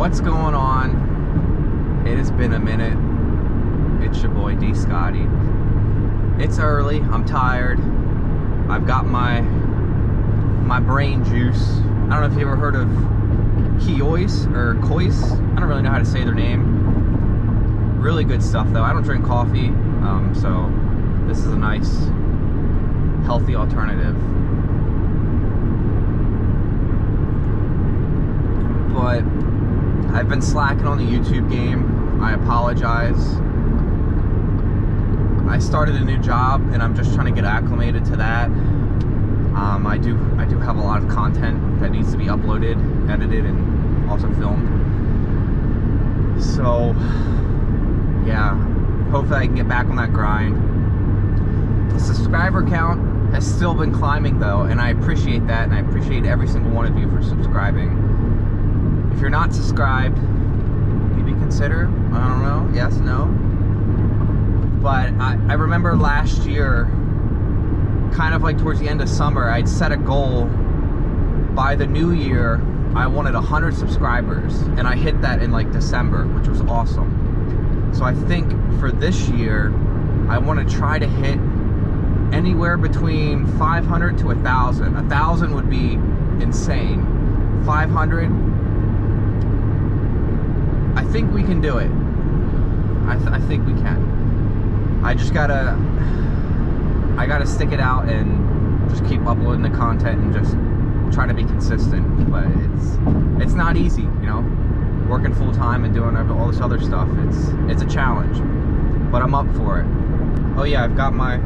What's going on? It has been a minute. It's your boy Dscotty. It's early, I'm tired. I've got my brain juice. I don't know if you ever heard of Kois or Kois. I don't really know how to say their name. Really good stuff though. I don't drink coffee, so this is a nice, healthy alternative. But I've been slacking on the YouTube game. I apologize. I started a new job and I'm just trying to get acclimated to that. I do have a lot of content that needs to be uploaded, edited, and also filmed. So yeah, hopefully I can get back on that grind. The subscriber count has still been climbing though, and I appreciate that, and I appreciate every single one of you for subscribing. If you're not subscribed, maybe consider, I don't know, yes, no. But I remember last year, kind of like towards the end of summer, I'd set a goal. By the new year, I wanted 100 subscribers, and I hit that in like December, which was awesome. So I think for this year, I want to try to hit anywhere between 500 to 1,000. 1,000 would be insane. 500, I think we can do it. I think we can. I gotta stick it out and just keep uploading the content and just try to be consistent. But it's not easy, you know. Working full time and doing all this other stuff. It's a challenge, but I'm up for it. Oh yeah, I've got my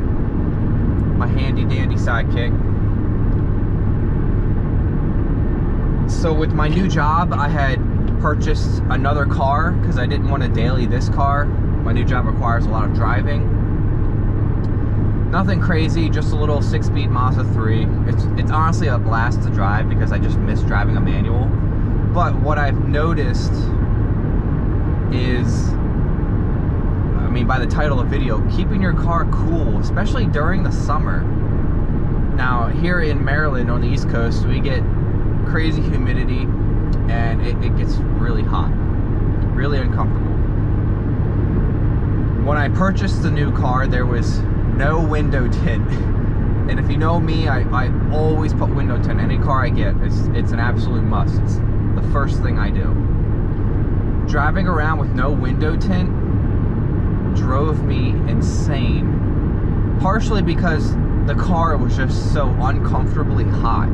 handy dandy sidekick. So with my new job, I had purchased another car because I didn't want to daily this car. My new job requires a lot of driving. Nothing crazy, just a little 6-speed Mazda 3. It's honestly a blast to drive because I just miss driving a manual. But what I've noticed is, I mean, by the title of the video, keeping your car cool, especially during the summer. Now, here in Maryland on the East Coast, we get crazy humidity and it gets really hot, really uncomfortable. When I purchased the new car, there was no window tint. And if you know me, I always put window tint. Any car I get, it's an absolute must. It's the first thing I do. Driving around with no window tint drove me insane. Partially because the car was just so uncomfortably hot.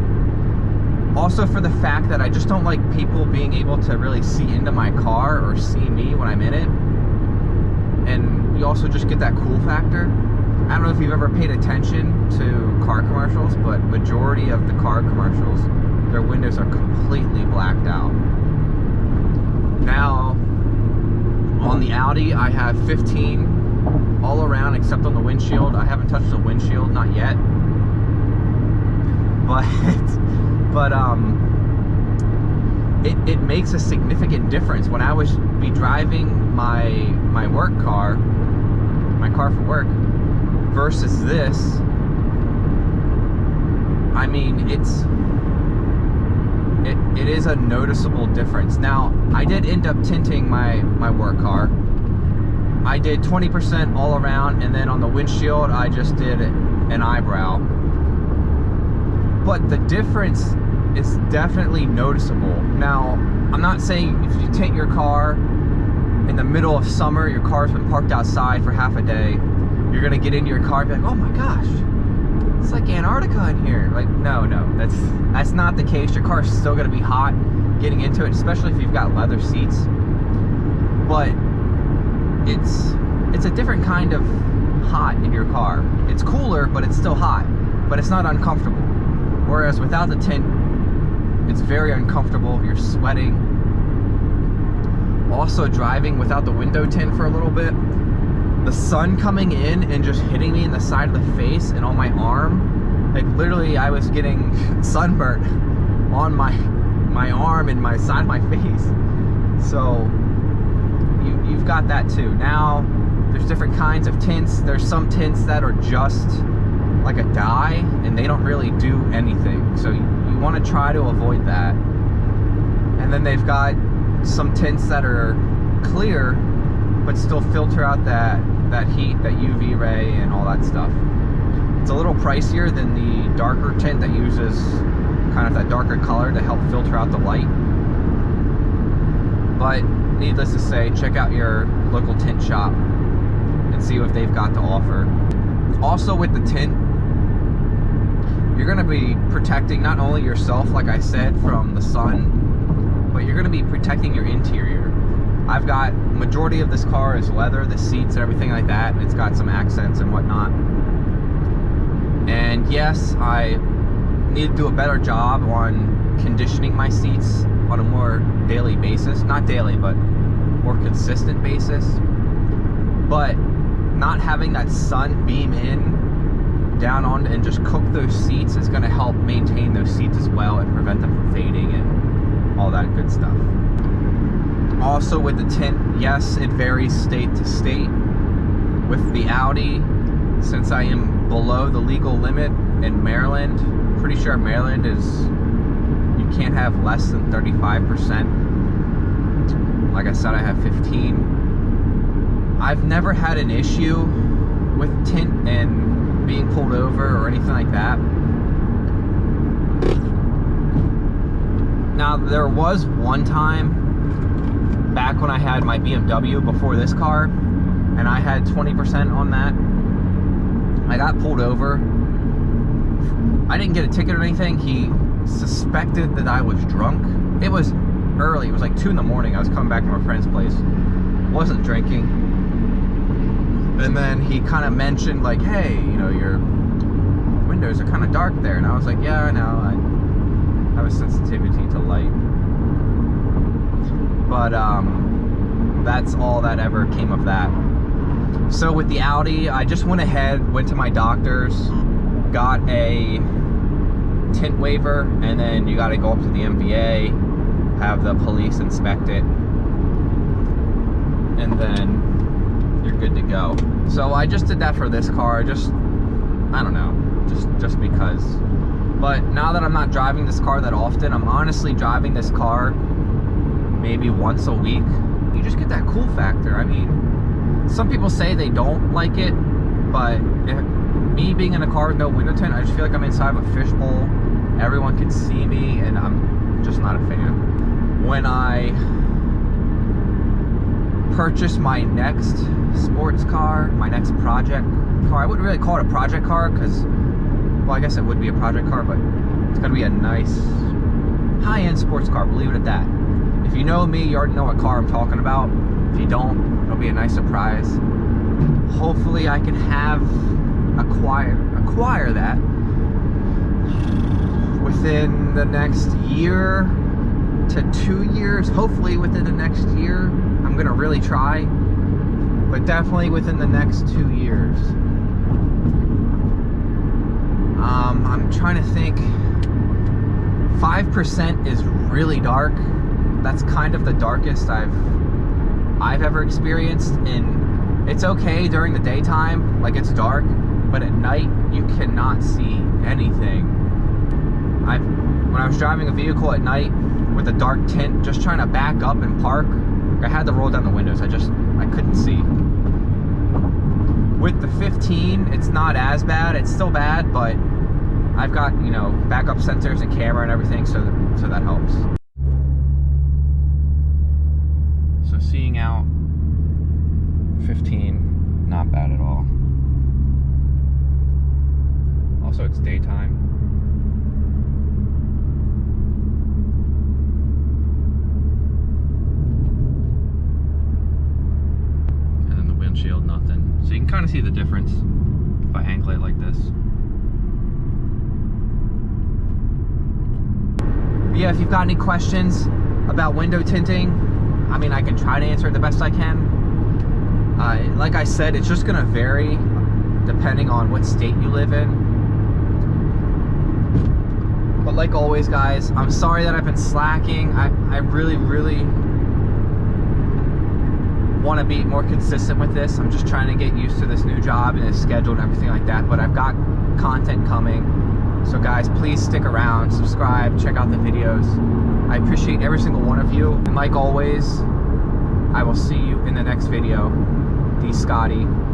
Also for the fact that I just don't like people being able to really see into my car or see me when I'm in it. And you also just get that cool factor. I don't know if you've ever paid attention to car commercials, but majority of the car commercials, their windows are completely blacked out. Now, on the Audi, I have 15 all around except on the windshield. I haven't touched the windshield, not yet. But it makes a significant difference. When I was driving my work car, my car for work, versus this, I mean, it is a noticeable difference. Now, I did end up tinting my work car. I did 20% all around, and then on the windshield, I just did an eyebrow. But the difference is definitely noticeable. Now, I'm not saying if you tint your car in the middle of summer, your car's been parked outside for half a day, you're gonna get into your car and be like, oh my gosh, it's like Antarctica in here. Like, no, that's not the case. Your car's still gonna be hot getting into it, especially if you've got leather seats. But it's a different kind of hot in your car. It's cooler, but it's still hot, but it's not uncomfortable. Whereas without the tint, it's very uncomfortable. You're sweating. Also, driving without the window tint for a little bit, the sun coming in and just hitting me in the side of the face and on my arm, like literally I was getting sunburnt on my arm and my side of my face. So you've got that too. Now there's different kinds of tints. There's some tints that are just like a dye and they don't really do anything, so you want to try to avoid that. And then they've got some tints that are clear but still filter out that heat, that UV ray and all that stuff. It's a little pricier than the darker tint that uses kind of that darker color to help filter out the light. But needless to say, check out your local tint shop and see what they've got to offer. Also with the tint, you're going to be protecting not only yourself, like I said, from the sun, but you're going to be protecting your interior. I've got, majority of this car is leather, the seats and everything like that, and it's got some accents and whatnot. And yes, I need to do a better job on conditioning my seats on a more daily basis. Not daily, but more consistent basis. But not having that sun beam in down on and just cook those seats is going to help maintain those seats as well and prevent them from fading and all that good stuff. Also with the tint, yes, it varies state to state. With the Audi, since I am below the legal limit in Maryland, pretty sure Maryland is, you can't have less than 35%. Like I said, I have 15. I've never had an issue with tint and being pulled over or anything like that. Now, there was one time back when I had my BMW before this car, and I had 20% on that. I got pulled over. I didn't get a ticket or anything. He suspected that I was drunk. It was early. It was like 2 in the morning. I was coming back from a friend's place. Wasn't drinking. And then he kind of mentioned like, hey, you know, your windows are kind of dark there. And I was like, yeah, I know. I have a sensitivity to light. But that's all that ever came of that. So with the Audi, I just went ahead, went to my doctor's, got a tint waiver, and then you got to go up to the MVA, have the police inspect it, and then you're good to go. So I just did that for this car, I don't know, just because. But now that I'm not driving this car that often, I'm honestly driving this car maybe once a week. You just get that cool factor. I mean, some people say they don't like it, but me being in a car with no window tint, I just feel like I'm inside of a fishbowl. Everyone can see me, and I'm just not a fan. When I purchase my next sports car, my next project car, I wouldn't really call it a project car because, well, I guess it would be a project car, but it's going to be a nice high-end sports car, we'll leave it at that. If you know me, you already know what car I'm talking about. If you don't, it'll be a nice surprise. Hopefully I can acquire that within the next year to 2 years. Hopefully within the next year. I'm gonna really try, but definitely within the next 2 years. I'm trying to think. 5% is really dark. That's kind of the darkest I've ever experienced, and it's okay during the daytime, like it's dark, but at night you cannot see anything. When I was driving a vehicle at night with a dark tint, just trying to back up and park, I had to roll down the windows. I couldn't see. With the 15, it's not as bad. It's still bad, but I've got, you know, backup sensors and camera and everything, so that helps. So seeing out 15, not bad at all. Also, it's daytime. And then the windshield, nothing. So you can kind of see the difference if I angle it like this. But yeah, if you've got any questions about window tinting, I mean, I can try to answer it the best I can. Like I said, it's just gonna vary depending on what state you live in. But like always, guys, I'm sorry that I've been slacking. I really, really want to be more consistent with this. I'm just trying to get used to this new job and this schedule and everything like that. But I've got content coming, So guys, please stick around, subscribe, check out the videos. I appreciate every single one of you. And like always, I will see you in the next video. Dscotty.